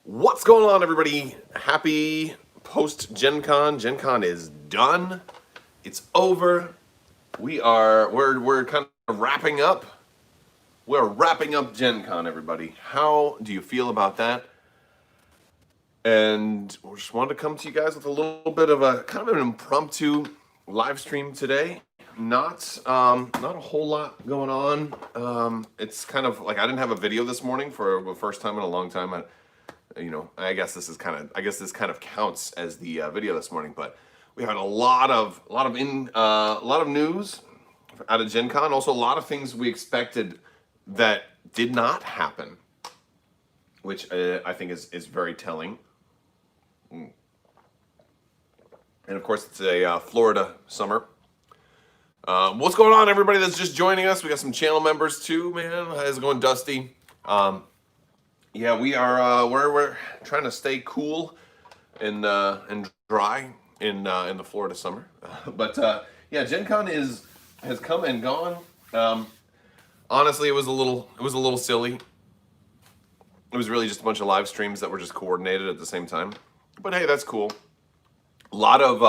What's going on, everybody? Happy post Gen Con. Gen Con is done. It's over. We're kind of wrapping up. We're wrapping up Gen Con, everybody. How do you feel about that? And we just wanted to come to you guys with a little bit of a kind of an impromptu live stream today. Not a whole lot going on. It's kind of like I didn't have a video this morning for the first time in a long time. I guess this kind of counts as the video this morning. But we had a lot of news out of Gen Con. Also, a lot of things we expected that did not happen, which I think is very telling. And of course, it's a Florida summer. What's going on, everybody that's just joining us? We got some channel members too, man. How's it going, Dusty? Yeah, we are. We're trying to stay cool and dry in the Florida summer. But yeah, Gen Con has come and gone. Honestly, it was a little silly. It was really just a bunch of live streams that were just coordinated at the same time. But hey, that's cool. A lot of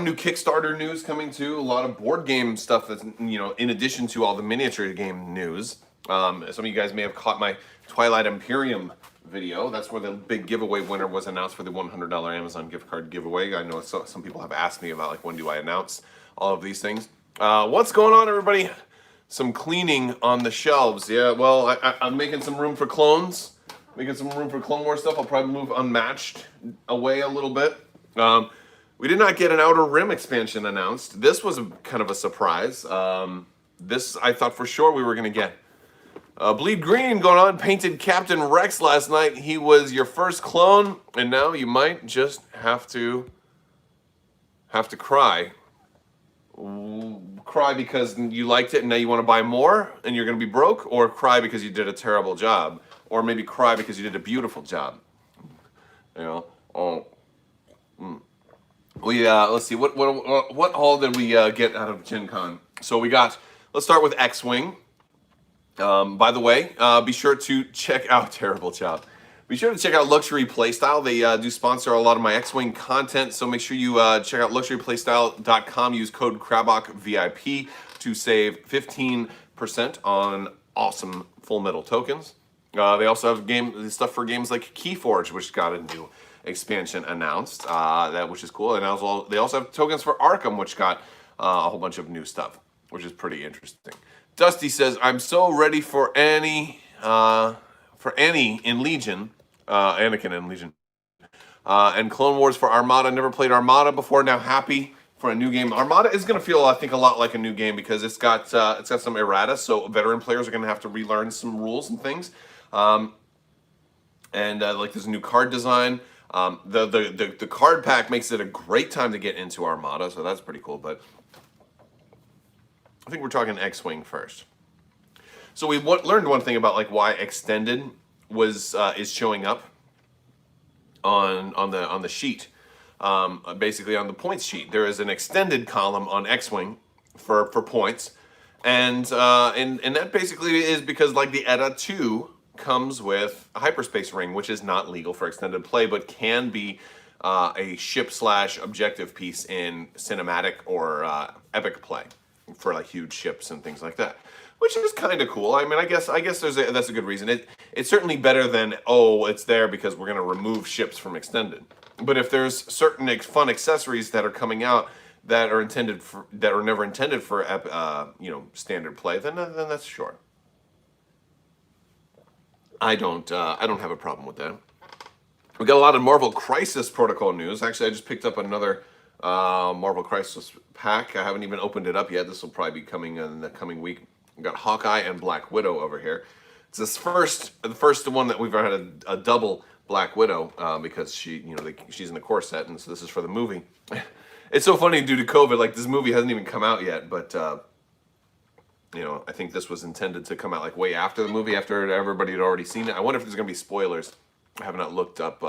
new Kickstarter news coming too. A lot of board game stuff that's in addition to all the miniature game news. Some of you guys may have caught my Twilight Imperium video. That's where the big giveaway winner was announced for the $100 Amazon gift card giveaway. I know some people have asked me about when do I announce all of these things. What's going on, everybody? Some cleaning on the shelves. Yeah, well, I'm making some room for clones. Making some room for Clone Wars stuff. I'll probably move Unmatched away a little bit. We did not get an Outer Rim expansion announced. This was kind of a surprise. This I thought for sure we were going to get. Bleed Green going on, painted Captain Rex last night. He was your first clone, and now you might just have to cry. Cry because you liked it and now you want to buy more and you're going to be broke, or cry because you did a terrible job, or maybe cry because you did a beautiful job. Let's see, what all did we get out of Gen Con? So let's start with X-Wing. By the way, be sure to check out terrible job. Be sure to check out Luxury Playstyle. They do sponsor a lot of my X-Wing content, so make sure you check out luxuryplaystyle.com. Use code Crabbok VIP to save 15% on awesome Full Metal tokens. They also have stuff for games like Keyforge, which got a new expansion announced, which is cool. And they also have tokens for Arkham, which got a whole bunch of new stuff, which is pretty interesting. Dusty says, "I'm so ready for Annie in Legion, Anakin in Legion, and Clone Wars for Armada. Never played Armada before. Now happy for a new game. Armada is going to feel, I think, a lot like a new game because it's got some errata. So veteran players are going to have to relearn some rules and things. There's a new card design. The card pack makes it a great time to get into Armada, so that's pretty cool. But I think we're talking X-Wing first. So we learned one thing about why Extended is showing up on the sheet. Basically on the points sheet, there is an extended column on X-Wing for points, and that basically is because the ETA 2 comes with a hyperspace ring, which is not legal for extended play, but can be a ship/objective piece in cinematic or epic play for huge ships and things like that, which is kind of cool. I mean, I guess that's a good reason. It's certainly better than, it's there because we're going to remove ships from extended. But if there's certain fun accessories that are coming out that are never intended for standard play, then that's sure. I don't have a problem with that. We got a lot of Marvel Crisis Protocol news. Actually, I just picked up another Marvel Crisis pack. I haven't even opened it up yet. This will probably be coming in the coming week. We've got Hawkeye and Black Widow over here. It's the first one that we've had a double Black Widow because she's in the corset, and so this is for the movie. It's so funny due to COVID. This movie hasn't even come out yet, but I think this was intended to come out way after the movie, after everybody had already seen it. I wonder if there's going to be spoilers. I have not looked up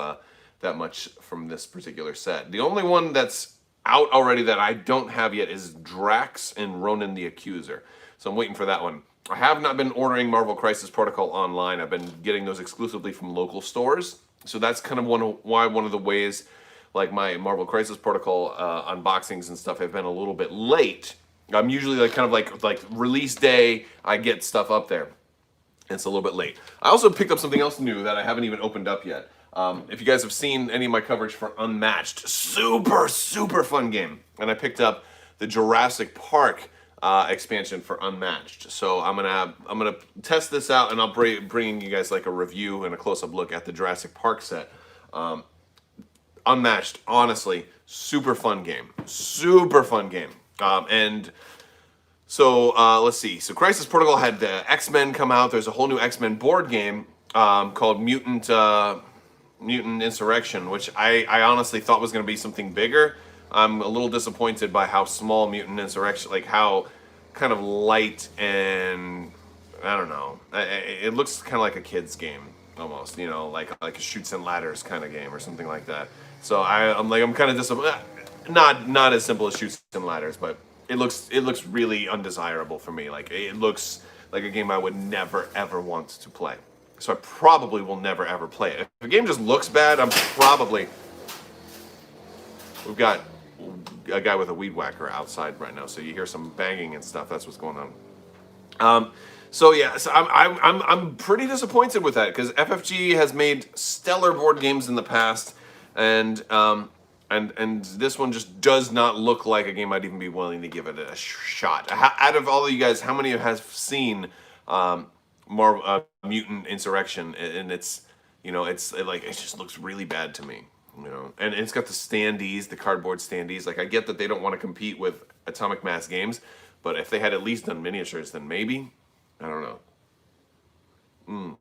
that much from this particular set. The only one that's out already that I don't have yet is Drax and Ronan the Accuser. So I'm waiting for that one. I have not been ordering Marvel Crisis Protocol online. I've been getting those exclusively from local stores. So that's kind of one of the ways, like my Marvel Crisis Protocol unboxings and stuff have been a little bit late. I'm usually like release day, I get stuff up there. It's a little bit late. I also picked up something else new that I haven't even opened up yet. If you guys have seen any of my coverage for Unmatched, super fun game. And I picked up the Jurassic Park expansion for Unmatched. So I'm gonna test this out, and I'll bring you guys like a review and a close-up look at the Jurassic Park set. Unmatched, honestly, super fun game. And so let's see. So Crisis Protocol had the X-Men come out. There's a whole new X-Men board game called Mutant Insurrection, which I honestly thought was going to be something bigger. I'm a little disappointed by how small Mutant Insurrection, like how kind of light, and I don't know. It looks kind of like a kid's game almost, you know, like a shoots and ladders kind of game or something like that. So I'm kind of disappointed. Not as simple as shoots and ladders, but it looks really undesirable for me. Like it looks like a game I would never ever want to play. So I probably will never ever play it. If the game just looks bad, we've got a guy with a weed whacker outside right now, so you hear some banging and stuff. That's what's going on. So I'm pretty disappointed with that, because FFG has made stellar board games in the past, and this one just does not look like a game I'd even be willing to give it a shot. Out of all of you guys, how many have seen Mutant Insurrection? And it just looks really bad to me. You know, and it's got the standees, the cardboard standees. Like, I get that they don't want to compete with Atomic Mass Games, but if they had at least done miniatures, then maybe. I don't know.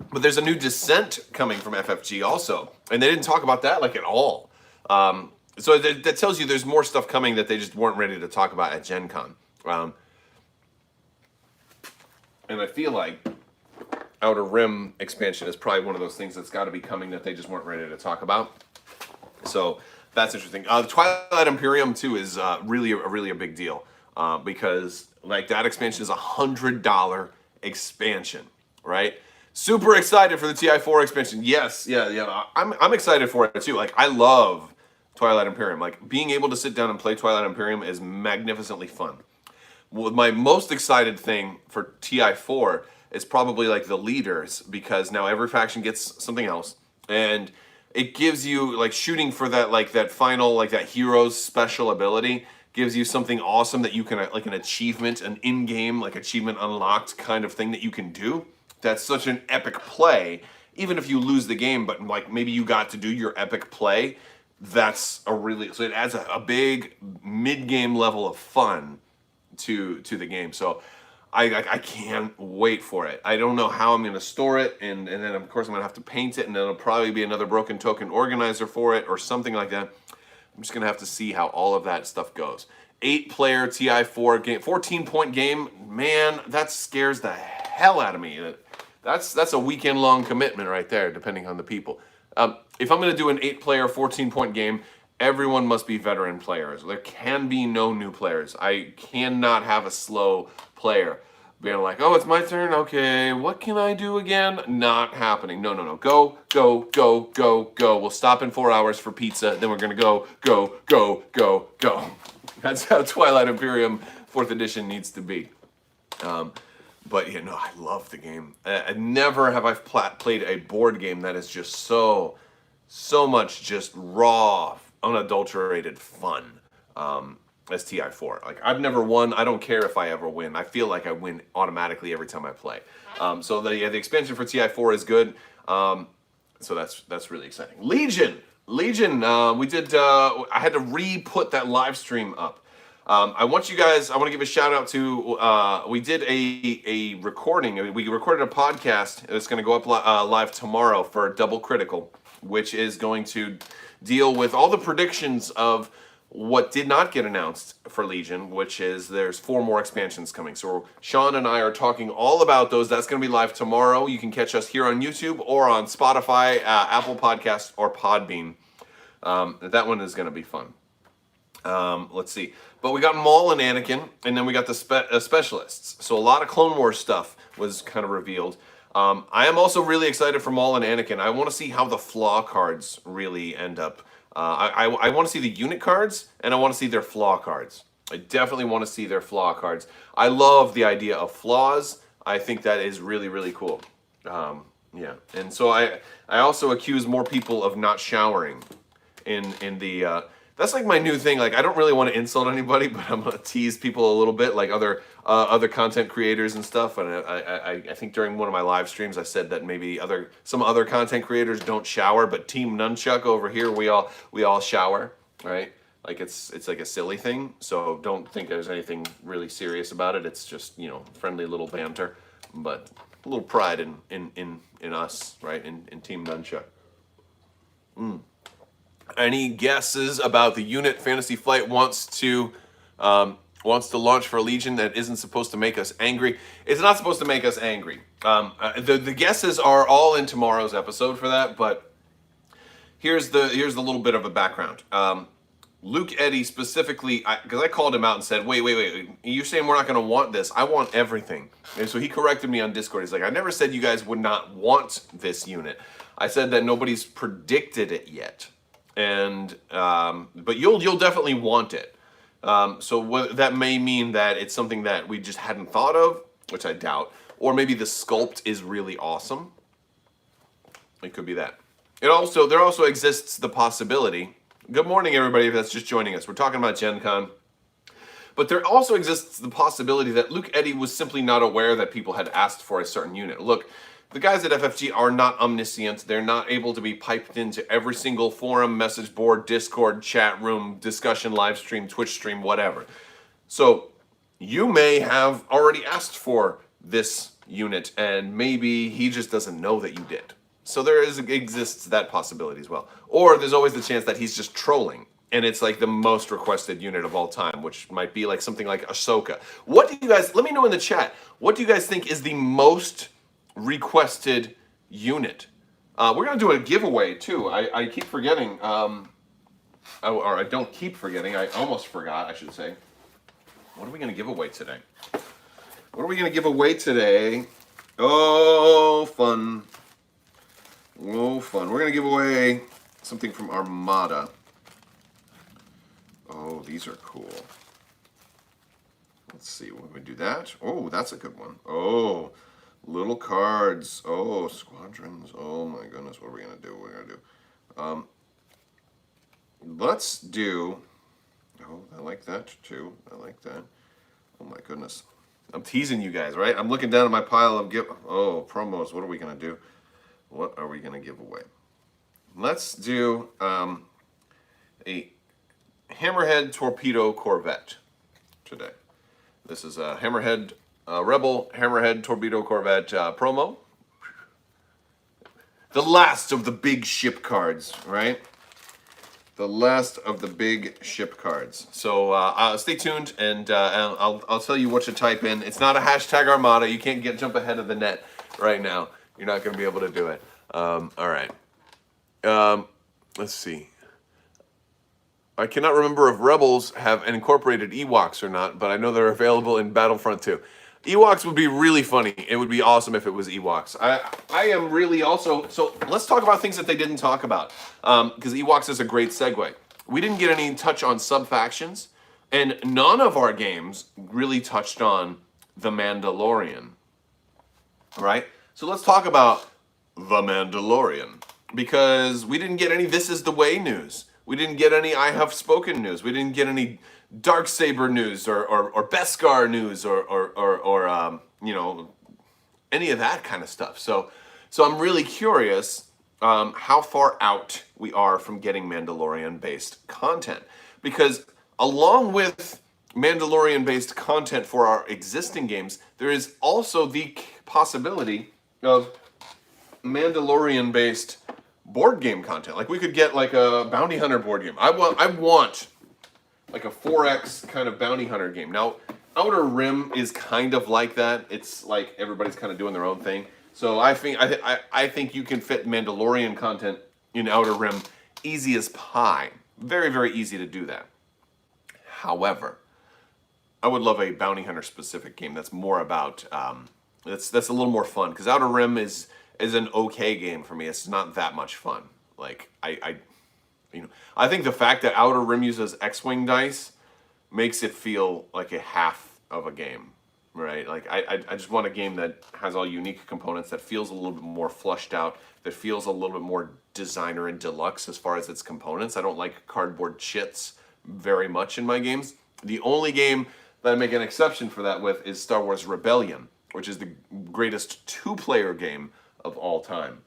But there's a new Descent coming from FFG also, and they didn't talk about that like at all. So that tells you there's more stuff coming that they just weren't ready to talk about at Gen Con. And I feel like Outer Rim expansion is probably one of those things that's got to be coming that they just weren't ready to talk about. So that's interesting. The Twilight Imperium too is really a big deal, because like that expansion is $100 expansion, right? Super excited for the TI4 expansion. Yes, yeah. I'm excited for it too. Like, I love Twilight Imperium. Like, being able to sit down and play Twilight Imperium is magnificently fun. Well, my most excited thing for TI4 is probably like the leaders, because now every faction gets something else, and it gives you like shooting for that, like that final, like that hero's special ability gives you something awesome that you can, like an achievement, an in-game like achievement unlocked kind of thing that you can do. That's such an epic play, even if you lose the game, but like maybe you got to do your epic play. So it adds a big mid-game level of fun to the game. So I can't wait for it. I don't know how I'm going to store it, and then of course I'm going to have to paint it, and then it'll probably be another broken token organizer for it or something like that. I'm just going to have to see how all of that stuff goes. 8-player TI4 game, 14-point game, man, that scares the hell out of me. That's a weekend-long commitment right there, depending on the people. If I'm going to do an 8-player, 14-point game, everyone must be veteran players. There can be no new players. I cannot have a slow player being like, oh, it's my turn. Okay, what can I do again? Not happening. No. Go. We'll stop in 4 hours for pizza. Then we're going to go. That's how Twilight Imperium 4th edition needs to be. But I love the game. Never have I played a board game that is just so much just raw, unadulterated fun as TI4. Like, I've never won. I don't care if I ever win. I feel like I win automatically every time I play. So the expansion for TI4 is good. So that's really exciting. Legion. We did. I had to re-put that live stream up. I want to give a shout out to, we did a recording. We recorded a podcast that's going to go up live tomorrow for Double Critical, which is going to deal with all the predictions of what did not get announced for Legion, which is there's 4 more expansions coming. So Sean and I are talking all about those. That's going to be live tomorrow. You can catch us here on YouTube or on Spotify, Apple Podcasts, or Podbean. That one is going to be fun. Let's see. But we got Maul and Anakin, and then we got the specialists. So a lot of Clone Wars stuff was kind of revealed. I am also really excited for Maul and Anakin. I want to see how the flaw cards really end up. I want to see the unit cards, and I want to see their flaw cards. I definitely want to see their flaw cards. I love the idea of flaws. I think that is really, really cool. Yeah, and so I also accuse more people of not showering in the that's like my new thing. Like, I don't really want to insult anybody, but I'm gonna tease people a little bit, like other content creators and stuff. And I think during one of my live streams I said that maybe some other content creators don't shower, but Team Nunchuck over here, we all shower, right? Like it's like a silly thing. So don't think there's anything really serious about it. It's just, you know, friendly little banter, but a little pride in us, right? In Team Nunchuck. Any guesses about the unit Fantasy Flight wants to launch for a Legion that isn't supposed to make us angry? It's not supposed to make us angry. The guesses are all in tomorrow's episode for that, but here's the little bit of a background. Luke Eddy specifically, because I called him out and said, wait, you're saying we're not going to want this. I want everything. And so he corrected me on Discord. He's like, I never said you guys would not want this unit. I said that nobody's predicted it yet. And but you'll definitely want it. So that may mean that it's something that we just hadn't thought of, which I doubt, or maybe the sculpt is really awesome. It could be that. There also exists the possibility. Good morning, everybody that's just joining us. We're talking about Gen Con. But there also exists the possibility that Luke Eddy was simply not aware that people had asked for a certain unit. Look, the guys at FFG are not omniscient. They're not able to be piped into every single forum, message board, Discord, chat room, discussion, live stream, Twitch stream, whatever. So you may have already asked for this unit, and maybe he just doesn't know that you did. So there exists that possibility as well. Or there's always the chance that he's just trolling, and it's like the most requested unit of all time, which might be like something like Ahsoka. What do you guys, let me know in the chat, what do you guys think is the most requested unit? We're going to do a giveaway too. I keep forgetting, or I don't keep forgetting, I almost forgot, I should say. What are we going to give away today? What are we going to give away today? Oh, fun. Oh, fun. We're going to give away something from Armada. Oh, these are cool. Let's see, when we do that. Oh, that's a good one. Oh, little cards. Oh, squadrons. Oh my goodness, what are we going to do? What are we going to do? Let's do... Oh, I like that too. I like that. Oh my goodness. I'm teasing you guys, right? I'm looking down at my pile of promos. What are we going to do? What are we going to give away? Let's do a Hammerhead Torpedo Corvette today. This is a Hammerhead Rebel Hammerhead Torpedo Corvette promo. The last of the big ship cards, right? The last of the big ship cards. So stay tuned, and I'll tell you what to type in. It's not a hashtag Armada. You can't jump ahead of the net right now. You're not going to be able to do it. All right. Let's see. I cannot remember if Rebels have incorporated Ewoks or not, but I know they're available in Battlefront 2. Ewoks would be really funny. It would be awesome if it was Ewoks. I am really also... So let's talk about things that they didn't talk about, because Ewoks is a great segue. We didn't get any touch on sub-factions, and none of our games really touched on The Mandalorian. Right? So let's talk about The Mandalorian, because we didn't get any This Is the Way news. We didn't get any I Have Spoken news. We didn't get any Darksaber news or Beskar news or you know, any of that kind of stuff. So I'm really curious how far out we are from getting Mandalorian-based content, because along with Mandalorian-based content for our existing games, there is also the possibility of Mandalorian-based board game content. Like, we could get like a bounty hunter board game. I want like a 4X kind of bounty hunter game. Now, Outer Rim is kind of like that. It's like everybody's kind of doing their own thing. So I think you can fit Mandalorian content in Outer Rim easy as pie. Very, very easy to do that. However, I would love a bounty hunter specific game that's more about that's a little more fun, because Outer Rim is an okay game for me. It's not that much fun. Like I think the fact that Outer Rim uses X-Wing dice makes it feel like a half of a game, right? Like I just want a game that has all unique components, that feels a little bit more flushed out, that feels a little bit more designer and deluxe as far as its components. I don't like cardboard chits very much in my games. The only game that I make an exception for that with is Star Wars Rebellion, which is the greatest two-player game of all time.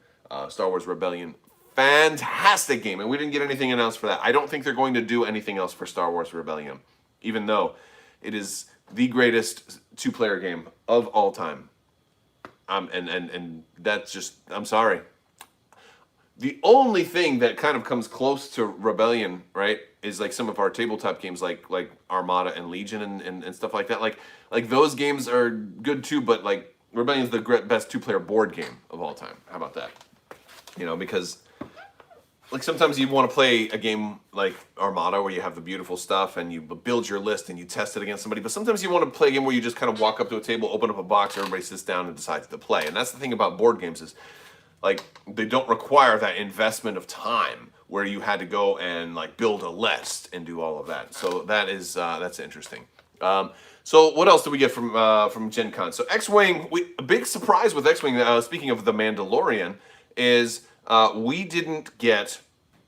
Star Wars Rebellion, fantastic game, and we didn't get anything announced for that. I don't think they're going to do anything else for Star Wars Rebellion, even though it is the greatest two-player game of all time. And that's just, I'm sorry. The only thing that kind of comes close to Rebellion, right, is like some of our tabletop games like Armada and Legion and stuff like that. Like those games are good too, but like Rebellion's the best two-player board game of all time. How about that? You know, because like sometimes you want to play a game like Armada where you have the beautiful stuff and you build your list and you test it against somebody, but sometimes you want to play a game where you just kind of walk up to a table, open up a box, everybody sits down and decides to play. And that's the thing about board games is, like, they don't require that investment of time where you had to go and like build a list and do all of that. So that is that's interesting. So what else do we get from Gen Con? So X-Wing, a big surprise with X-Wing. Speaking of the Mandalorian, is we didn't get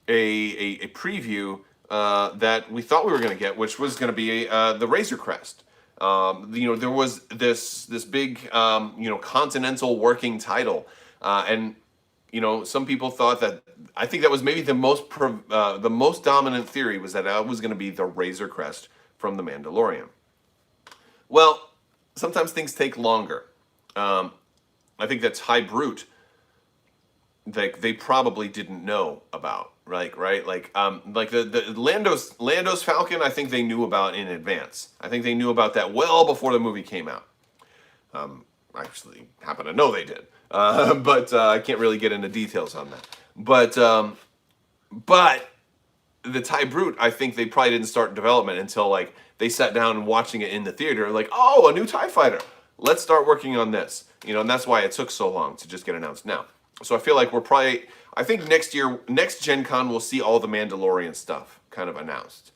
a preview that we thought we were going to get, which was going to be the Razor Crest. You know, there was this big Continental working title, and you know, some people thought that, I think that was maybe the most dominant theory, was that was going to be the Razor Crest from The Mandalorian. Well, sometimes things take longer. I think that's High Brute, they probably didn't know about, right? Like the Lando's Falcon, I think they knew about in advance. I think they knew about that well before the movie came out. I actually happen to know they did. But I can't really get into details on that. But the TIE Brute, I think they probably didn't start development until like they sat down and watching it in the theater, like, oh, a new TIE fighter. Let's start working on this. You know, and that's why it took so long to just get announced now. So I feel like I think next Gen Con, we'll see all the Mandalorian stuff kind of announced.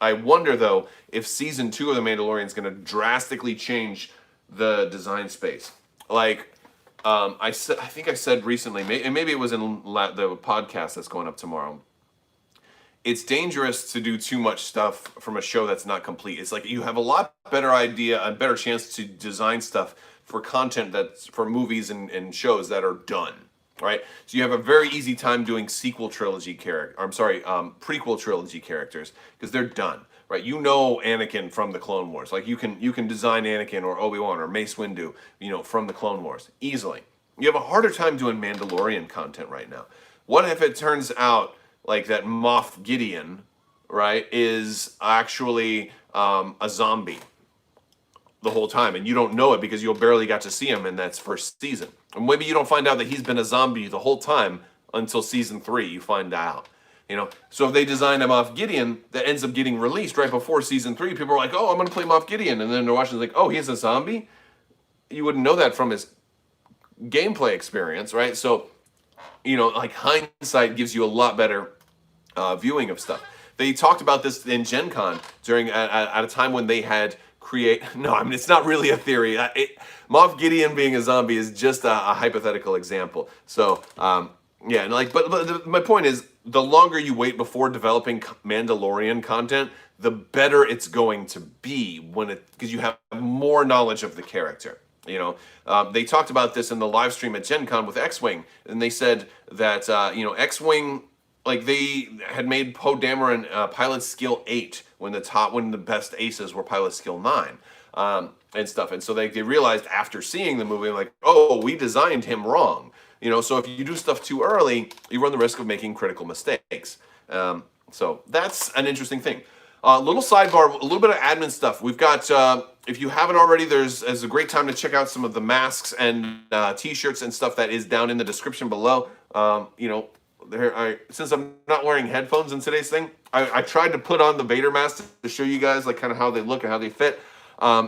I wonder though if season 2 of the Mandalorian is going to drastically change the design space. Like, I think I said recently, and maybe it was in the podcast that's going up tomorrow, it's dangerous to do too much stuff from a show that's not complete. It's like you have a lot better idea, a better chance to design stuff for content that's for movies and shows that are done, right? So you have a very easy time doing prequel trilogy characters, because they're done. Right, you know Anakin from the Clone Wars. Like you can design Anakin or Obi-Wan or Mace Windu, you know, from the Clone Wars easily. You have a harder time doing Mandalorian content right now. What if it turns out like that Moff Gideon, right, is actually a zombie the whole time, and you don't know it because you barely got to see him in that first season, and maybe you don't find out that he's been a zombie the whole time until season 3. You find out. You know, so if they design a Moff Gideon that ends up getting released right before season 3, people are like, oh, I'm going to play Moff Gideon. And then they're watching like, oh, he's a zombie? You wouldn't know that from his gameplay experience, right? So, you know, like hindsight gives you a lot better viewing of stuff. They talked about this in Gen Con at a time when they had it's not really a theory. Moff Gideon being a zombie is just a hypothetical example. So, yeah, and like, but my point is, the longer you wait before developing Mandalorian content, the better it's going to be because you have more knowledge of the character. You know, they talked about this in the live stream at Gen Con with X-Wing, and they said that X-Wing, like they had made Poe Dameron pilot skill 8 when the best aces were pilot skill 9. And stuff, and so they realized after seeing the movie, like, oh, we designed him wrong. You know, so if you do stuff too early, you run the risk of making critical mistakes. So that's an interesting thing. Little sidebar, a little bit of admin stuff. We've got, if you haven't already, there's a great time to check out some of the masks and t-shirts and stuff that is down in the description below. You know, since I'm not wearing headphones in today's thing, I tried to put on the Vader mask to show you guys like kind of how they look and how they fit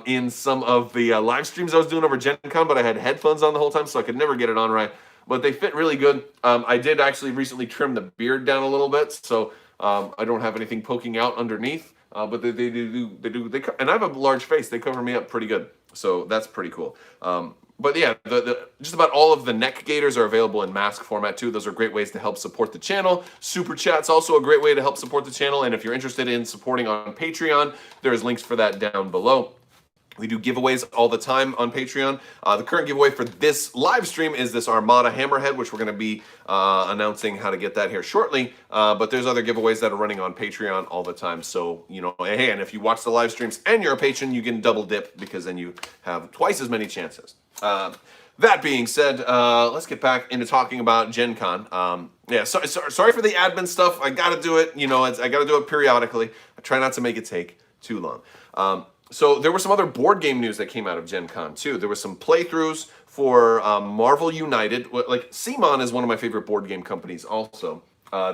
in some of the live streams I was doing over Gen Con, but I had headphones on the whole time, so I could never get it on right. But they fit really good. I did actually recently trim the beard down a little bit, so I don't have anything poking out underneath. But they do, and I have a large face. They cover me up pretty good, so that's pretty cool. But yeah, just about all of the neck gaiters are available in mask format too. Those are great ways to help support the channel. Super Chat's also a great way to help support the channel. And if you're interested in supporting on Patreon, there's links for that down below. We do giveaways all the time on Patreon. The current giveaway for this live stream is this Armada Hammerhead, which we're going to be announcing how to get that here shortly. But there's other giveaways that are running on Patreon all the time. So, you know, hey, and if you watch the live streams and you're a patron, you can double dip because then you have twice as many chances. That being said, let's get back into talking about Gen Con. Yeah, sorry for the admin stuff. I got to do it. You know, I got to do it periodically. I try not to make it take too long. So there were some other board game news that came out of Gen Con too. There was some playthroughs for Marvel United. Like CMON is one of my favorite board game companies also.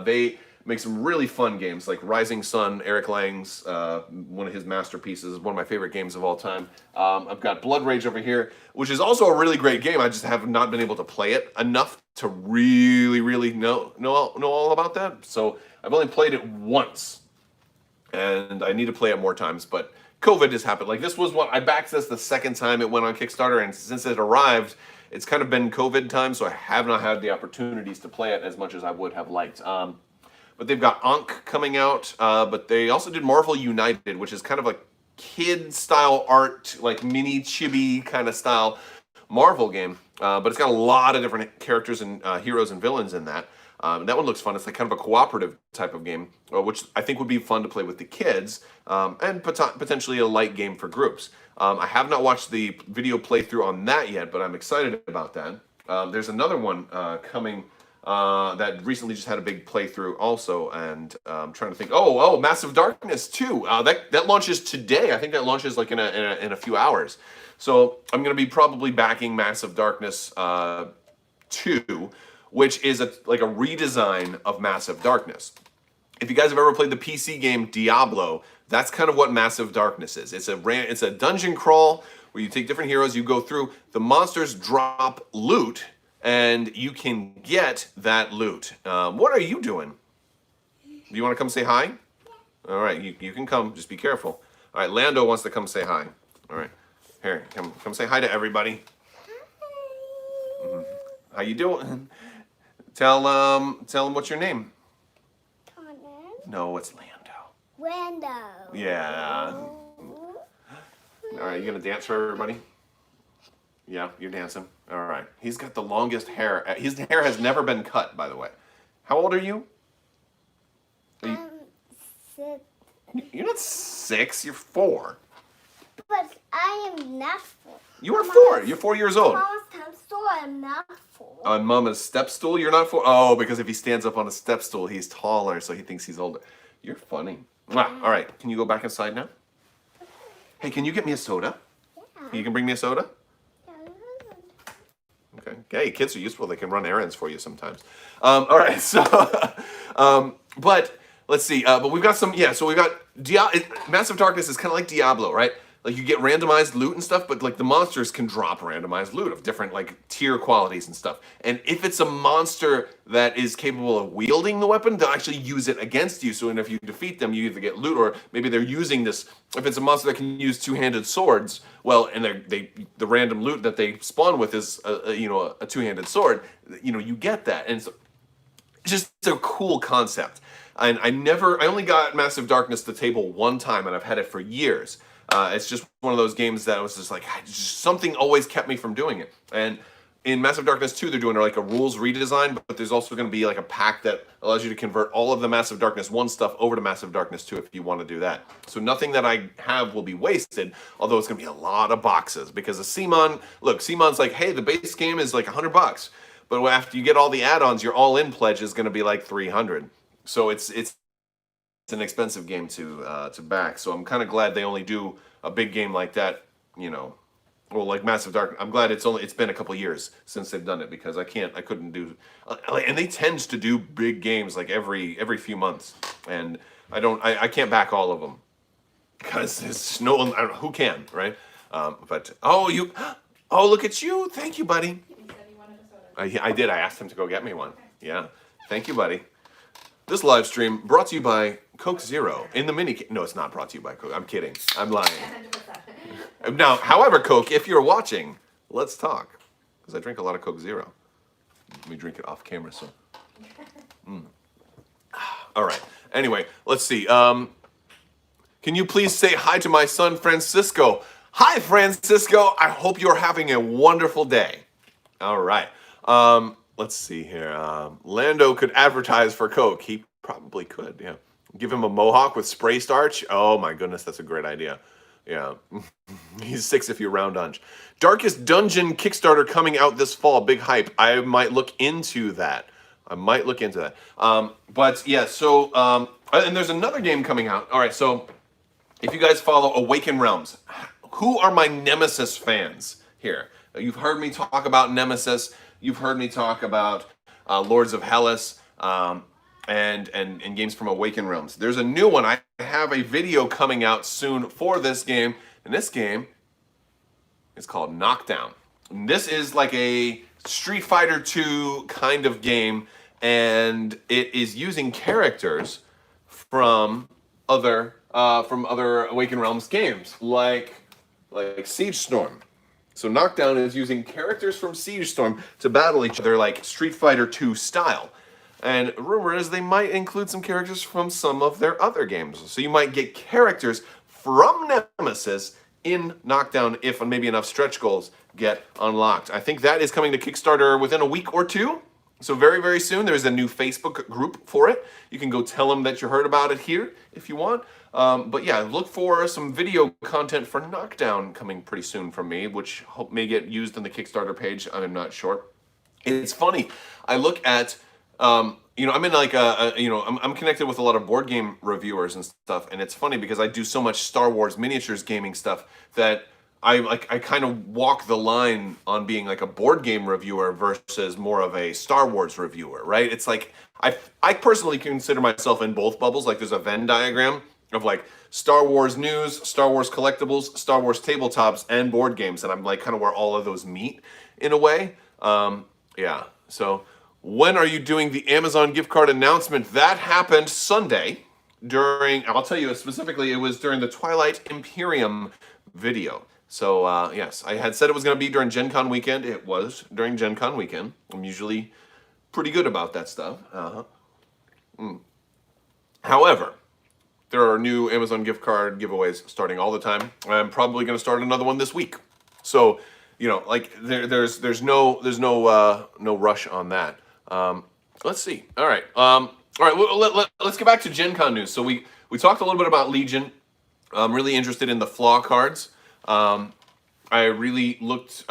They make some really fun games like Rising Sun, Eric Lang's, one of his masterpieces, one of my favorite games of all time. I've got Blood Rage over here, which is also a really great game. I just have not been able to play it enough to really know all about that. So I've only played it once, and I need to play it more times, but COVID has happened. Like this was what I backed this the second time it went on Kickstarter, and since it arrived, it's kind of been COVID time, so I have not had the opportunities to play it as much as I would have liked. But they've got Ankh coming out, but they also did Marvel United, which is kind of a kid-style art, like mini chibi kind of style Marvel game. But it's got a lot of different characters and heroes and villains in that. That one looks fun. It's like kind of a cooperative type of game, which I think would be fun to play with the kids, and potentially a light game for groups. I have not watched the video playthrough on that yet, but I'm excited about that. There's another one coming that recently just had a big playthrough also, and I'm trying to think. Oh, Massive Darkness 2. That launches today. I think that launches like in a few hours. So I'm going to be probably backing Massive Darkness 2. Which is like a redesign of Massive Darkness. If you guys have ever played the PC game Diablo, that's kind of what Massive Darkness is. It's a dungeon crawl where you take different heroes, you go through, the monsters drop loot, and you can get that loot. What are you doing? Do you want to come say hi? All right, you can come, just be careful. All right, Lando wants to come say hi. All right, here, come say hi to everybody. How you doing? Tell him what's your name. Connor. No, it's Lando. Lando. Yeah. All right, you gonna dance for everybody? Yeah, you're dancing. All right. He's got the longest hair. His hair has never been cut, by the way. How old are you? I'm 6. You're not 6. You're 4. But I am not 4. You are 4. You're 4 years old. Mama's store, I'm not 4. On Mama's step stool, you're not 4? Oh, because if he stands up on a step stool, he's taller, so he thinks he's older. You're funny. Mwah. All right, can you go back inside now? Hey, can you get me a soda? Yeah. You can bring me a soda? Yeah. Okay. Hey, kids are useful. They can run errands for you sometimes. All right, so, but let's see. But we've got some, yeah, so we've got, Massive Darkness is kind of like Diablo, right? Like you get randomized loot and stuff, but like the monsters can drop randomized loot of different like tier qualities and stuff. And if it's a monster that is capable of wielding the weapon, they'll actually use it against you. So if you defeat them, you either get loot or maybe they're using this. If it's a monster that can use two-handed swords, well, and the random loot that they spawn with is a two-handed sword. You know, you get that, and it's just a cool concept. And I only got Massive Darkness to table one time, and I've had it for years. It's just one of those games that was just like, something always kept me from doing it. And in Massive Darkness 2, they're doing like a rules redesign, but there's also going to be like a pack that allows you to convert all of the Massive Darkness 1 stuff over to Massive Darkness 2 if you want to do that. So nothing that I have will be wasted, although it's going to be a lot of boxes because CMON's like, hey, the base game is like $100, but after you get all the add-ons, your all-in pledge is going to be like $300. So it's an expensive game to back, so I'm kind of glad they only do a big game like that, well, like Massive Dark. I'm glad it's been a couple years since they've done it because I couldn't do, and they tend to do big games like every few months, and I can't back all of them because it's no one, I don't know, who can, right? But look at you, thank you, buddy. You said you wanted a soda. I did. I asked him to go get me one. Yeah, thank you, buddy. This live stream brought to you by Coke Zero in the mini. No, it's not brought to you by Coke. I'm kidding. I'm lying. 100%. Now, however, Coke, if you're watching, let's talk. Because I drink a lot of Coke Zero. Let me drink it off camera, so. All right. Anyway, let's see. Can you please say hi to my son, Francisco? Hi, Francisco. I hope you're having a wonderful day. All right. Let's see here. Lando could advertise for Coke. He probably could, yeah. Give him a mohawk with spray starch. Oh, my goodness, that's a great idea. Yeah. He's 6 if you round unch. Darkest Dungeon Kickstarter coming out this fall. Big hype. I might look into that. But yeah, so, and there's another game coming out. All right, so if you guys follow Awaken Realms, who are my Nemesis fans here? You've heard me talk about Nemesis. You've heard me talk about Lords of Hellas and games from Awaken Realms. There's a new one. I have a video coming out soon for this game, and this game is called Knockdown. And this is like a Street Fighter 2 kind of game, and it is using characters from other Awaken Realms games, like Siege Storm. So Knockdown is using characters from Siege Storm to battle each other like Street Fighter 2 style. And rumor is they might include some characters from some of their other games. So you might get characters from Nemesis in Knockdown if maybe enough stretch goals get unlocked. I think that is coming to Kickstarter within a week or two. So very, very soon. There's a new Facebook group for it. You can go tell them that you heard about it here if you want. But yeah, look for some video content for Knockdown coming pretty soon from me, which hope may get used on the Kickstarter page. I'm not sure. It's funny. I look at, I'm in like I'm connected with a lot of board game reviewers and stuff, and it's funny because I do so much Star Wars miniatures gaming stuff that I kind of walk the line on being like a board game reviewer versus more of a Star Wars reviewer, right? It's like I personally consider myself in both bubbles. Like there's a Venn diagram of like Star Wars news, Star Wars collectibles, Star Wars tabletops, and board games, and I'm like kind of where all of those meet in a way. Yeah. So when are you doing the Amazon gift card announcement? That happened Sunday during. I'll tell you specifically. It was during the Twilight Imperium video. So yes, I had said it was going to be during Gen Con weekend. It was during Gen Con weekend. I'm usually pretty good about that stuff. However, there are new Amazon gift card giveaways starting all the time. I'm probably going to start another one this week. So, like there's no rush on that. Let's see. All right. Let's get back to Gen Con news. So we talked a little bit about Legion. I'm really interested in the Flaw cards. I really looked.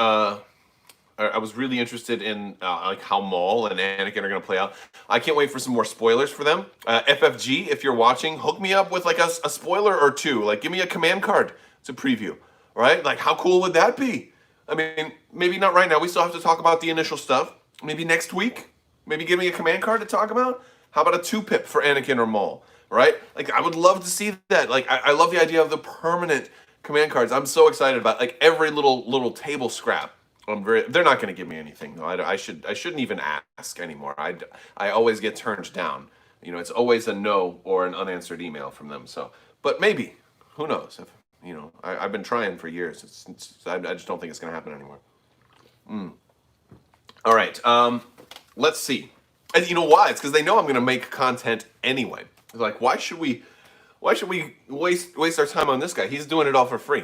I was really interested in like how Maul and Anakin are going to play out. I can't wait for some more spoilers for them. FFG, if you're watching, hook me up with like a spoiler or two. Like give me a command card to preview, right? Like how cool would that be? I mean, maybe not right now. We still have to talk about the initial stuff. Maybe next week. Maybe give me a command card to talk about. How about a 2-pip for Anakin or Maul, right? Like I would love to see that. Like I love the idea of the permanent command cards. I'm so excited about like every little table scrap. They're not going to give me anything. No, I shouldn't even ask anymore. I always get turned down. It's always a no or an unanswered email from them. So, but maybe, who knows? If I've been trying for years. I just don't think it's going to happen anymore. All right. Let's see. And you know why? It's because they know I'm going to make content anyway. They're like, why should we waste our time on this guy? He's doing it all for free.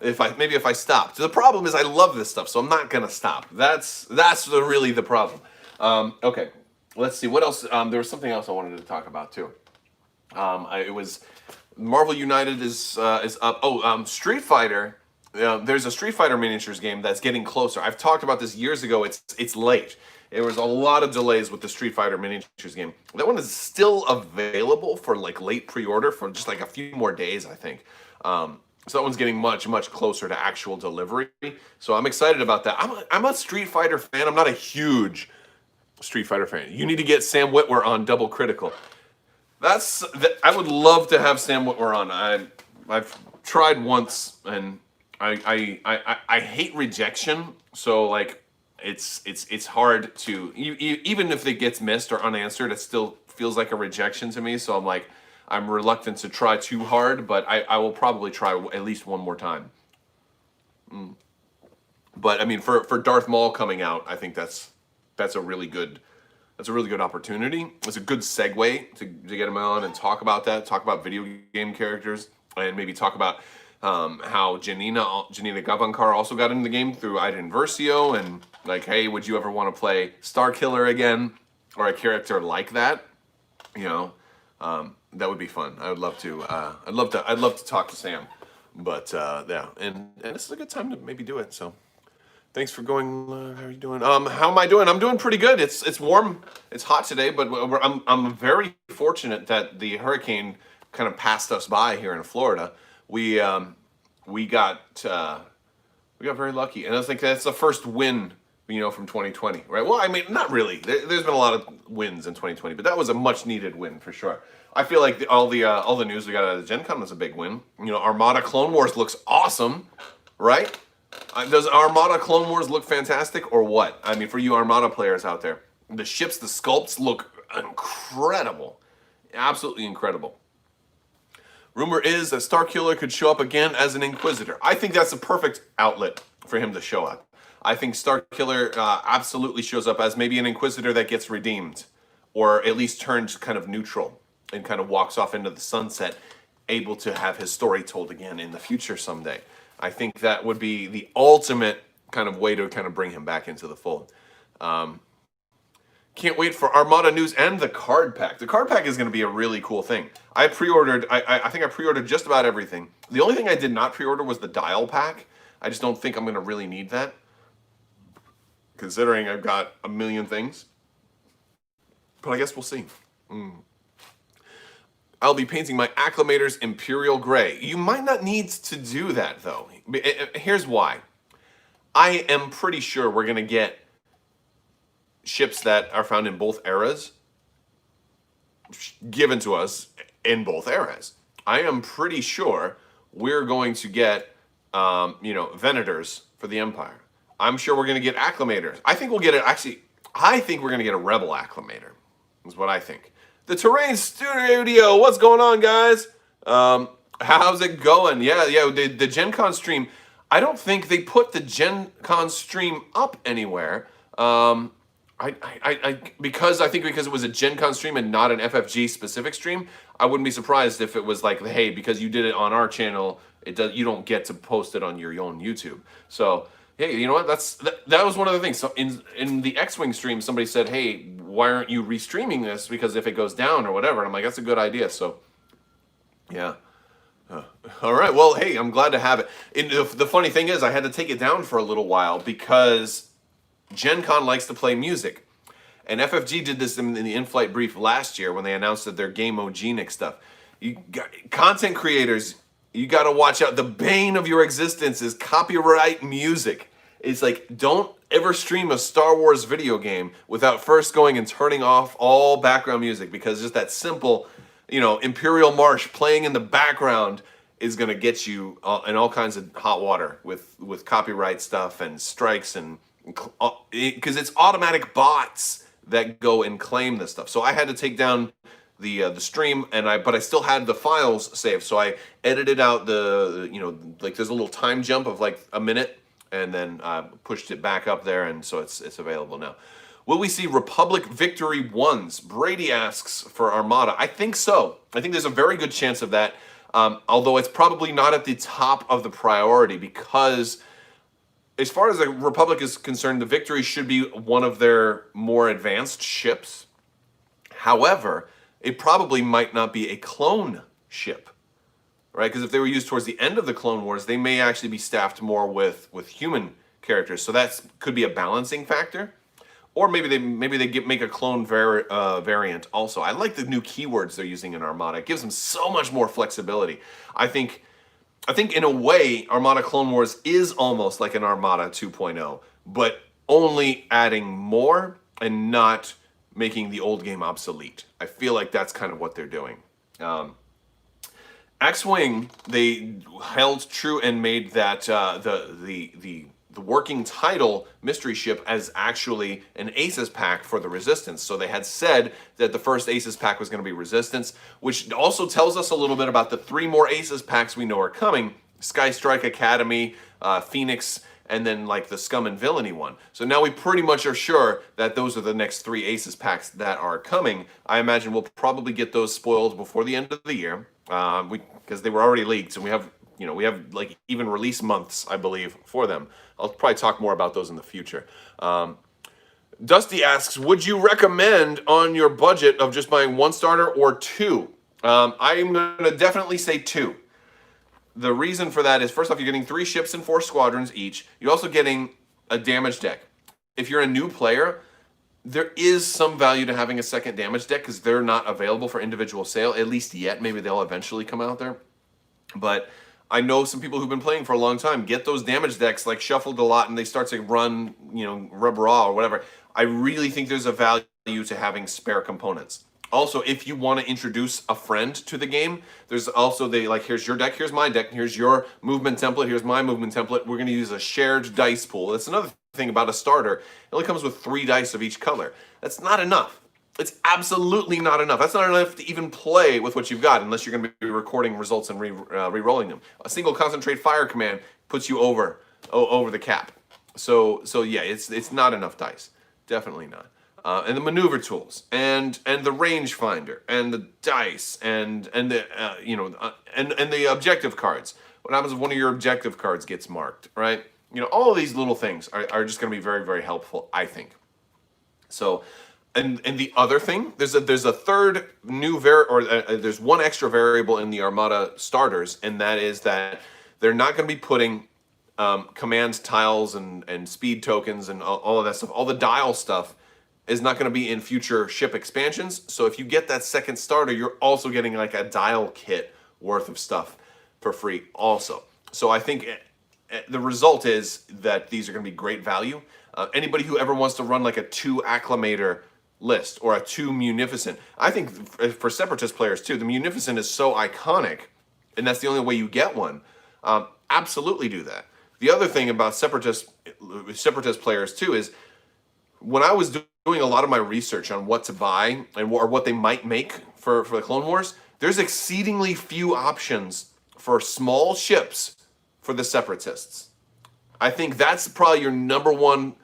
If I stopped. The problem is I love this stuff, so I'm not gonna stop. That's really the problem. Okay, let's see what else. There was something else I wanted to talk about too. It was Marvel United is up. Oh, Street Fighter. There's a Street Fighter miniatures game that's getting closer. I've talked about this years ago. It's late. There was a lot of delays with the Street Fighter miniatures game. That one is still available for like late pre-order for just like a few more days, I think. So that one's getting much, much closer to actual delivery. So I'm excited about that. I'm a Street Fighter fan. I'm not a huge Street Fighter fan. You need to get Sam Witwer on Double Critical. I would love to have Sam Witwer on. I've tried once, and I hate rejection. So like it's hard to even if it gets missed or unanswered, it still feels like a rejection to me. So I'm reluctant to try too hard, but I will probably try at least one more time. But I mean, for Darth Maul coming out, I think that's a really good opportunity. It's a good segue to get him on and talk about that, talk about video game characters, and maybe talk about how Janina Gavankar also got into the game through Iden Versio, and like, hey, would you ever want to play Starkiller again, or a character like that? You know, that would be fun. I would love to. I'd love to talk to Sam, but yeah, and this is a good time to maybe do it. So. Thanks for going. How are you doing? How am I doing? I'm doing pretty good. It's warm. It's hot today, but I'm very fortunate that the hurricane kind of passed us by here in Florida. We got very lucky, and I think that's the first win, you know, from 2020, right? Well, I mean, not really. There's been a lot of wins in 2020, but that was a much needed win for sure. I feel like all the news we got out of Gen Con was a big win. You know, Armada Clone Wars looks awesome, right? Does Armada Clone Wars look fantastic or what? I mean, for you Armada players out there, the ships, the sculpts look incredible. Absolutely incredible. Rumor is that Starkiller could show up again as an Inquisitor. I think that's a perfect outlet for him to show up. I think Starkiller absolutely shows up as maybe an Inquisitor that gets redeemed, or at least turns kind of neutral and kind of walks off into the sunset, able to have his story told again in the future someday. I think that would be the ultimate kind of way to kind of bring him back into the fold. Can't wait for Armada news and the card pack. The card pack is going to be a really cool thing. I pre-ordered, I think I pre-ordered just about everything. The only thing I did not pre-order was the dial pack. I just don't think I'm going to really need that, considering I've got a million things. But I guess we'll see. I'll be painting my Acclamators Imperial Gray. You might not need to do that, though. Here's why. I am pretty sure we're going to get ships that are found in both eras given to us in both eras. I am pretty sure we're going to get, Venators for the Empire. I'm sure we're going to get Acclamators. I think we'll get it. Actually, I think we're going to get a Rebel Acclamator, is what I think. The Terrain Studio, what's going on, guys? How's it going? Yeah, the Gen Con stream. I don't think they put the Gen Con stream up anywhere. Because it was a Gen Con stream and not an FFG specific stream. I wouldn't be surprised if it was like, hey, because you did it on our channel, you don't get to post it on your own YouTube. So hey, you know what? That was one of the things. So in the X-Wing stream, somebody said, hey, why aren't you restreaming this? Because if it goes down or whatever. And I'm like, that's a good idea. So, yeah. All right. Well, hey, I'm glad to have it. And the funny thing is, I had to take it down for a little while because Gen Con likes to play music. And FFG did this in the in-flight brief last year when they announced that their Game-O-Genic stuff. Content creators, you got to watch out. The bane of your existence is copyright music. It's like, don't ever stream a Star Wars video game without first going and turning off all background music, because just that simple, Imperial March playing in the background is going to get you in all kinds of hot water with copyright stuff and strikes, and because it's automatic bots that go and claim this stuff. So I had to take down the stream, but I still had the files saved. So I edited out there's a little time jump of like a minute, and then pushed it back up there, and so it's available now. Will we see Republic Victory 1s? Brady asks for Armada. I think so. I think there's a very good chance of that, although it's probably not at the top of the priority, because as far as the Republic is concerned, the Victory should be one of their more advanced ships. However, it probably might not be a clone ship, right? Because if they were used towards the end of the Clone Wars, they may actually be staffed more with human characters. So that could be a balancing factor. Or maybe they make a clone variant also. I like the new keywords they're using in Armada. It gives them so much more flexibility. I think I think in a way, Armada Clone Wars is almost like an Armada 2.0, but only adding more and not making the old game obsolete. I feel like that's kind of what they're doing. X-Wing, they held true and made that the working title mystery ship as actually an Aces pack for the Resistance. So they had said that the first Aces pack was going to be Resistance, which also tells us a little bit about the 3 more Aces packs we know are coming: Sky Strike Academy, Phoenix, and then like the Scum and Villainy one. So now we pretty much are sure that those are the next 3 Aces packs that are coming. I imagine we'll probably get those spoiled before the end of the year, because they were already leaked, and we have like even release months, I believe, for them. I'll probably talk more about those in the future. Dusty asks, would you recommend on your budget of just buying 1 starter or 2? I'm going to definitely say 2. The reason for that is, first off, you're getting 3 ships and 4 squadrons each. You're also getting a damage deck. If you're a new player, there is some value to having a second damage deck because they're not available for individual sale, at least yet. Maybe they'll eventually come out there. But I know some people who've been playing for a long time get those damage decks like shuffled a lot, and they start to run, rub raw or whatever. I really think there's a value to having spare components. Also, if you want to introduce a friend to the game, there's also here's your deck, here's my deck, here's your movement template, here's my movement template. We're going to use a shared dice pool. That's another thing about a starter. It only comes with 3 dice of each color. That's not enough. It's absolutely not enough. That's not enough to even play with what you've got unless you're going to be recording results and re-rolling them. A single concentrate fire command puts you over the cap. So yeah, it's not enough dice. Definitely not. And the maneuver tools, and the rangefinder, and the dice, and the objective cards. What happens if one of your objective cards gets marked, right? All of these little things are just going to be very, very helpful, I think. So, and the other thing, there's a third new there's one extra variable in the Armada starters, and that is that they're not going to be putting command tiles and speed tokens and all of that stuff. All the dial stuff is not going to be in future ship expansions. So if you get that second starter, you're also getting like a dial kit worth of stuff for free also. So I think the result is that these are going to be great value. Anybody who ever wants to run like a 2 Acclamator list or a 2 Munificent, I think for Separatist players too, the Munificent is so iconic, and that's the only way you get one. Absolutely do that. The other thing about Separatist players too is, when I was doing a lot of my research on what to buy or what they might make for the Clone Wars, there's exceedingly few options for small ships for the Separatists. I think that's probably your number one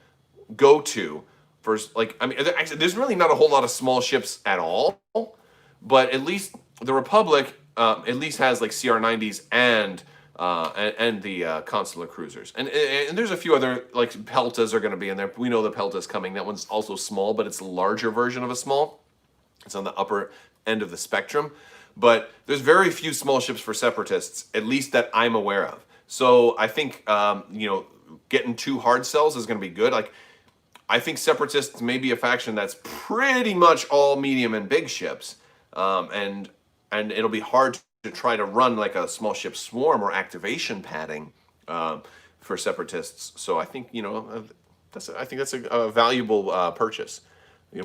go-to for, there's really not a whole lot of small ships at all, but at least the Republic at least has like CR-90s and the consular cruisers, and there's a few other, like Peltas are going to be in there. We know the Pelta's coming. That one's also small, but it's a larger version of a small. It's on the upper end of the spectrum, but there's very few small ships for Separatists, at least that I'm aware of. So I think getting 2 hard cells is going to be good. Like, I think Separatists may be a faction that's pretty much all medium and big ships, and it'll be hard to try to run like a small ship swarm or activation padding for Separatists. So I think that's a valuable purchase.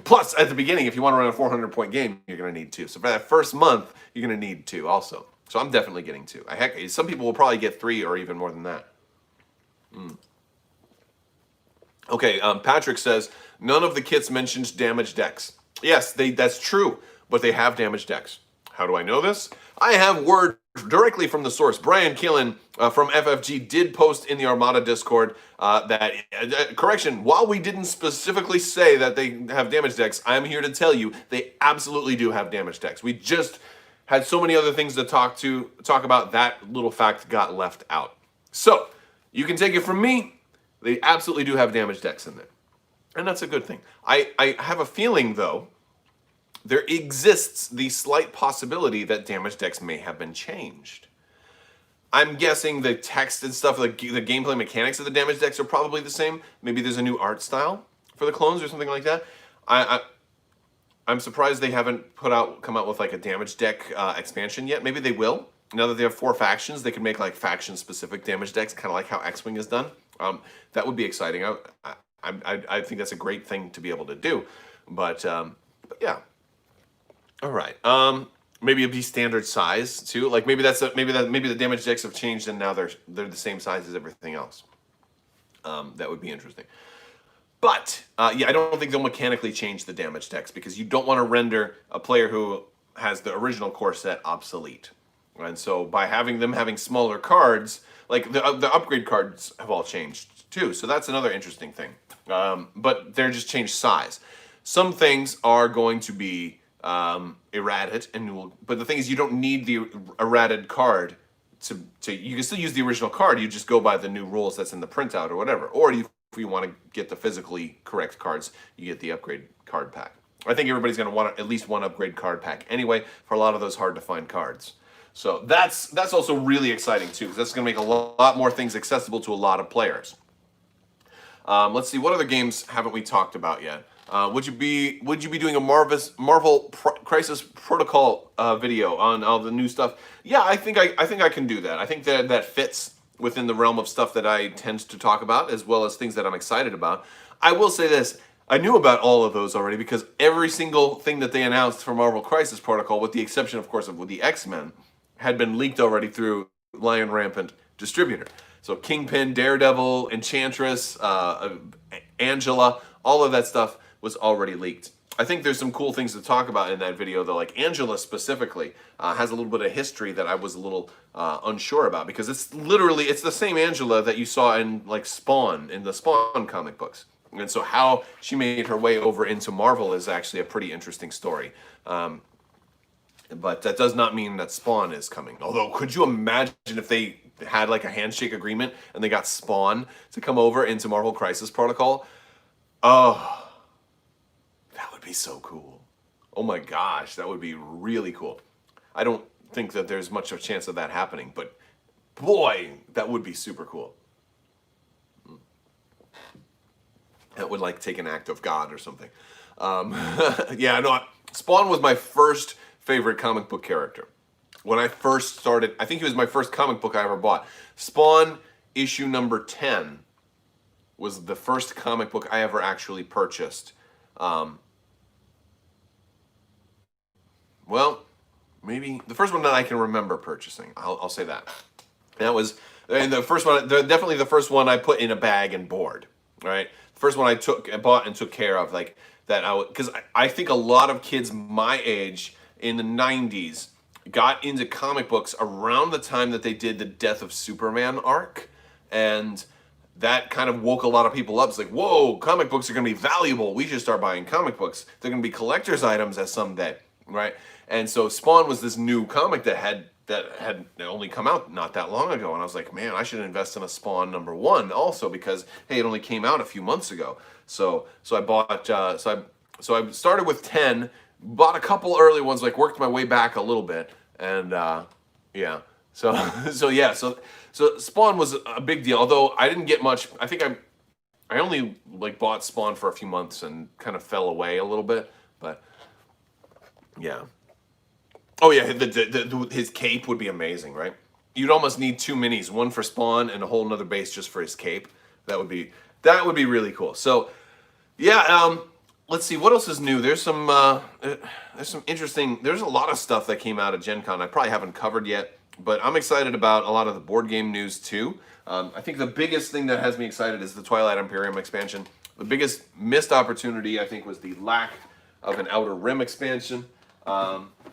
Plus, at the beginning, if you want to run a 400-point game, you're going to need 2. So for that first month, you're going to need 2 also. So I'm definitely getting 2. Heck, some people will probably get 3 or even more than that. Okay, Patrick says, none of the kits mentioned damage decks. Yes, that's true, but they have damage decks. How do I know this? I have word directly from the source. Brian Keelan from FFG did post in the Armada Discord that, correction, while we didn't specifically say that they have damage decks, I'm here to tell you they absolutely do have damage decks. We just had so many other things to talk about, that little fact got left out. So, you can take it from me, they absolutely do have damage decks in there. And that's a good thing. I have a feeling, though, there exists the slight possibility that damage decks may have been changed. I'm guessing the text and stuff, the gameplay mechanics of the damage decks are probably the same. Maybe there's a new art style for the clones or something like that. I'm surprised they haven't come out with like a damage deck expansion yet. Maybe they will. now that they have 4 factions, they can make like faction-specific damage decks, kind of like how X-Wing is done. That would be exciting. I think that's a great thing to be able to do. But yeah. All right. Maybe it'd be standard size too. Like maybe maybe the damage decks have changed and now they're the same size as everything else. That would be interesting. But yeah, I don't think they'll mechanically change the damage decks because you don't want to render a player who has the original core set obsolete. And so by having them having smaller cards, like the upgrade cards have all changed too. So that's another interesting thing. But they're just changed size. Some things are going to be errated, but the thing is you don't need the errated card to you can still use the original card. You just go by the new rules that's in the printout or whatever. Or if you want to get the physically correct cards, you get the upgrade card pack. I think everybody's going to want at least one upgrade card pack anyway for a lot of those hard to find cards. So that's also really exciting too, because that's going to make a lot more things accessible to a lot of players. Let's see, what other games haven't we talked about yet? Would you be doing a Marvel Crisis Protocol video on all the new stuff? Yeah, I think I can do that. I think that fits within the realm of stuff that I tend to talk about, as well as things that I'm excited about. I will say this. I knew about all of those already because every single thing that they announced for Marvel Crisis Protocol, with the exception, of course, of the X-Men, had been leaked already through Lion Rampant Distributor. So Kingpin, Daredevil, Enchantress, Angela, all of that stuff was already leaked. I think there's some cool things to talk about in that video, though. Like Angela specifically has a little bit of history that I was a little unsure about, because it's the same Angela that you saw in like Spawn, in the Spawn comic books. And so how she made her way over into Marvel is actually a pretty interesting story. But that does not mean that Spawn is coming. Although, could you imagine if they had like a handshake agreement and they got Spawn to come over into Marvel Crisis Protocol? Oh, that would be so cool. Oh my gosh, that would be really cool. I don't think that there's much of a chance of that happening, but boy, that would be super cool. That would like take an act of God or something. Yeah, no, Spawn was my first favorite comic book character. When I first started, I think he was my first comic book I ever bought. Spawn issue number 10 was the first comic book I ever actually purchased. Well, maybe the first one that I can remember purchasing. I'll say that. That was the first one. Definitely the first one I put in a bag and board. Right, the first one I bought and took care of, like that. Because I think a lot of kids my age in the 90s got into comic books around the time that they did the Death of Superman arc, and that kind of woke a lot of people up. It's like, whoa, comic books are going to be valuable. We should start buying comic books. They're going to be collector's items at someday, right? And so Spawn was this new comic that had only come out not that long ago, and I was like, man, I should invest in a Spawn number 1 also, because hey, it only came out a few months ago. So I bought so I started with 10, bought a couple early ones, like worked my way back a little bit, and yeah. So Spawn was a big deal. Although I didn't get much. I think I only like bought Spawn for a few months and kind of fell away a little bit. But yeah. Oh yeah, his cape would be amazing, right? You'd almost need 2 minis, one for Spawn and a whole nother base just for his cape. That would be really cool. So yeah, let's see what else is new. There's some interesting. There's a lot of stuff that came out of Gen Con I probably haven't covered yet, but I'm excited about a lot of the board game news too. I think the biggest thing that has me excited is the Twilight Imperium expansion. The biggest missed opportunity, I think, was the lack of an Outer Rim expansion.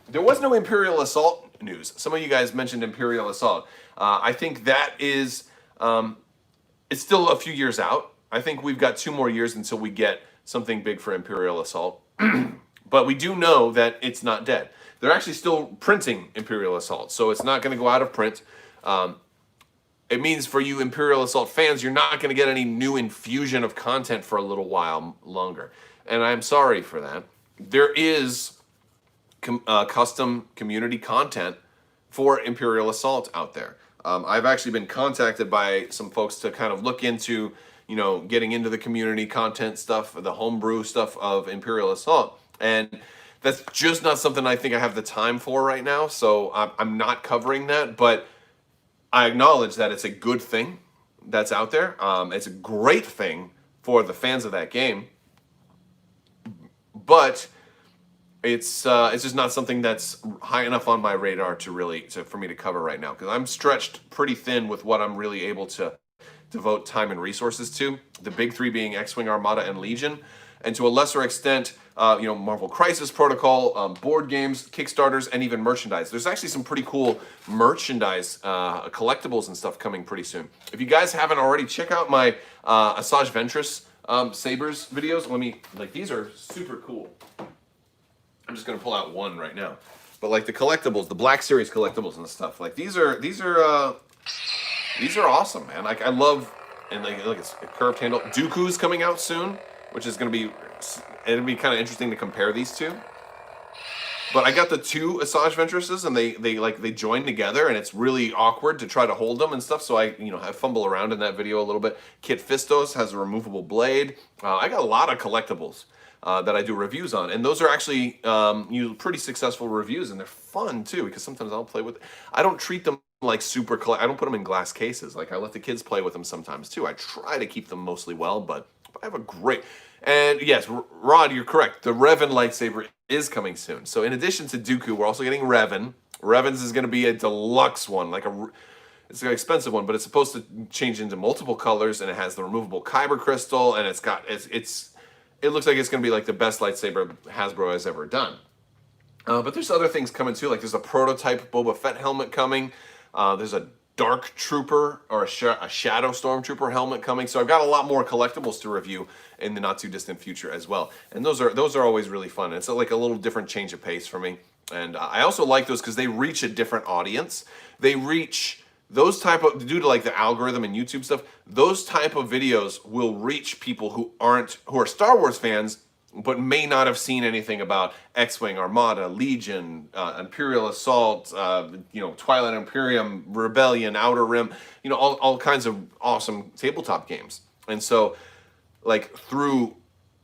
There was no Imperial Assault news. Some of you guys mentioned Imperial Assault. I think that is, it's still a few years out. I think we've got 2 more years until we get something big for Imperial Assault. But we do know that it's not dead. They're actually still printing Imperial Assault, so it's not going to go out of print. It means for you Imperial Assault fans, you're not going to get any new infusion of content for a little while longer. And I'm sorry for that. There is custom community content for Imperial Assault out there. I've actually been contacted by some folks to kind of look into, getting into the community content stuff, the homebrew stuff of Imperial Assault. And that's just not something I think I have the time for right now. So I'm not covering that, but I acknowledge that it's a good thing that's out there. It's a great thing for the fans of that game, but it's just not something that's high enough on my radar for me to cover right now, because I'm stretched pretty thin with what I'm really able to devote time and resources to. The big three being X-Wing, Armada, and Legion, and to a lesser extent, Marvel Crisis Protocol, board games, Kickstarters, and even merchandise. There's actually some pretty cool merchandise, collectibles and stuff coming pretty soon. If you guys haven't already, check out my Asajj Ventress Sabers videos. These are super cool. I'm just gonna pull out one right now. But like the collectibles, the Black Series collectibles and stuff, like these are awesome, man. Like I love, and look, it's a curved handle. Dooku's coming out soon, which is gonna be, it'll be kind of interesting to compare these two. But I got the two Asajj Ventresses, and they join together, and it's really awkward to try to hold them and stuff. So I fumble around in that video a little bit. Kit Fistos has a removable blade. I got a lot of collectibles that I do reviews on, and those are actually pretty successful reviews, and they're fun too, because sometimes I'll play with. I don't treat them like I don't put them in glass cases. Like I let the kids play with them sometimes too. I try to keep them mostly well, but I have a great. And yes, Rod, you're correct. The Revan lightsaber is coming soon. So in addition to Dooku, we're also getting Revan. Revan's is going to be a deluxe one, it's an expensive one, but it's supposed to change into multiple colors, and it has the removable kyber crystal, and it looks like it's going to be like the best lightsaber Hasbro has ever done. But there's other things coming too. Like there's a prototype Boba Fett helmet coming. There's a Dark Trooper or a Shadow Stormtrooper helmet coming. So I've got a lot more collectibles to review in the not too distant future as well. And those are always really fun. It's like a little different change of pace for me. And I also like those because they reach a different audience. They reach those due to like the algorithm and YouTube stuff, those type of videos will reach people who are Star Wars fans, but may not have seen anything about X-Wing, Armada, Legion, Imperial Assault, Twilight Imperium, Rebellion, Outer Rim, all kinds of awesome tabletop games. And so, like through,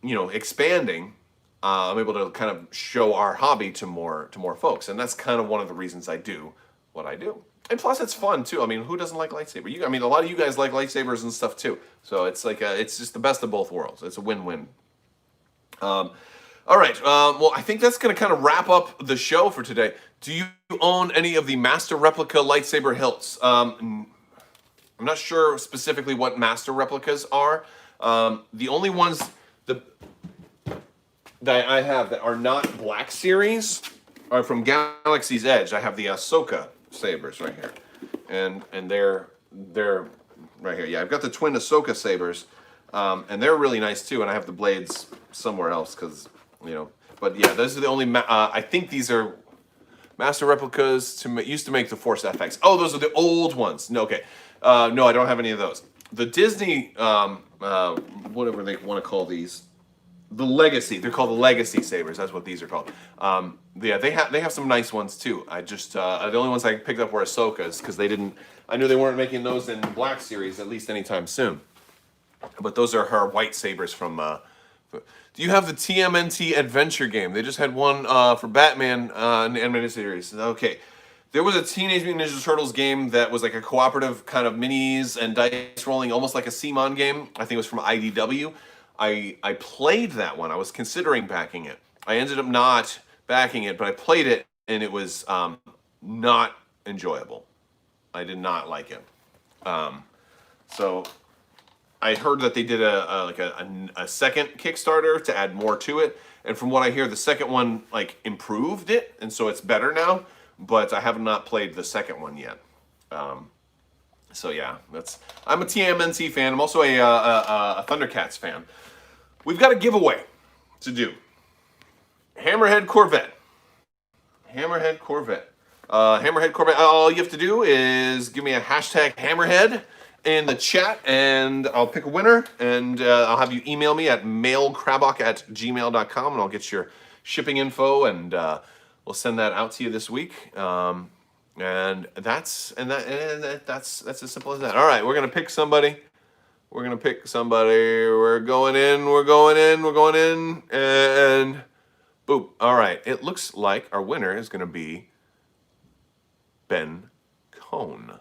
expanding, I'm able to kind of show our hobby to more folks, and that's kind of one of the reasons I do what I do. And plus, it's fun too. I mean, who doesn't like lightsaber? A lot of you guys like lightsabers and stuff too. So it's like it's just the best of both worlds. It's a win-win. All right. Well, I think that's going to kind of wrap up the show for today. Do you own any of the Master Replica lightsaber hilts? I'm not sure specifically what Master Replicas are. The only ones that I have that are not Black Series are from Galaxy's Edge. I have the Ahsoka sabers right here, and they're right here. Yeah, I've got the twin Ahsoka sabers, and they're really nice too. And I have the blades somewhere else because But yeah, those are the only. I think these are Master Replicas used to make the Force FX. Oh, those are the old ones. No, okay. No, I don't have any of those. The Disney, whatever they want to call these. The Legacy. They're called the Legacy sabers. That's what these are called. Yeah, they have some nice ones too. I just the only ones I picked up were Ahsoka's because they didn't. I knew they weren't making those in Black Series at least anytime soon. But those are her white sabers from. Do you have the TMNT Adventure game? They just had one for Batman in the animated series. Okay. There was a Teenage Mutant Ninja Turtles game that was like a cooperative kind of minis and dice rolling, almost like a CMON game. I think it was from IDW. I played that one. I was considering backing it. I ended up not backing it, but I played it, and it was not enjoyable. I did not like it. So I heard that they did a second Kickstarter to add more to it, and from what I hear, the second one improved it, and so it's better now. But I have not played the second one yet. So yeah, I'm a TMNT fan. I'm also a Thundercats fan. We've got a giveaway to do. Hammerhead Corvette. Hammerhead Corvette. Hammerhead Corvette. All you have to do is give me a hashtag Hammerhead in the chat, and I'll pick a winner, and I'll have you email me at mailcrabbok@gmail.com, and I'll get your shipping info, and we'll send that out to you this week. And that's as simple as that. All right, we're gonna pick somebody. We're going in, and Boop. All right. It looks like our winner is going to be Ben Cone.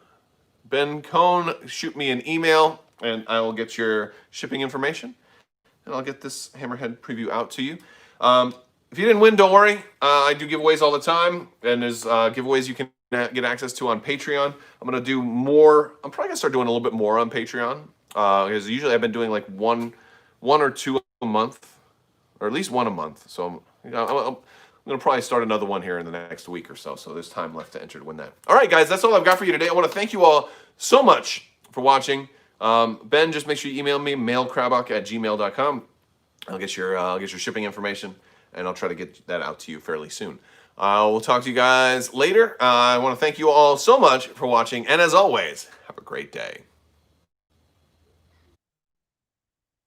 Ben Cone, shoot me an email and I will get your shipping information and I'll get this Hammerhead preview out to you. If you didn't win, don't worry. I do giveaways all the time, and there's giveaways you can get access to on Patreon. I'm gonna do more. I'm probably gonna start doing a little bit more on Patreon because usually I've been doing like one or two a month, or at least one a month. So I'm gonna probably start another one here in the next week or so. So there's time left to enter to win that. All right, guys, that's all I've got for you today. I want to thank you all so much for watching. Ben, just make sure you email me mailcrabbok@gmail.com. I'll get your shipping information, and I'll try to get that out to you fairly soon. We'll talk to you guys later. I want to thank you all so much for watching, and as always, have a great day.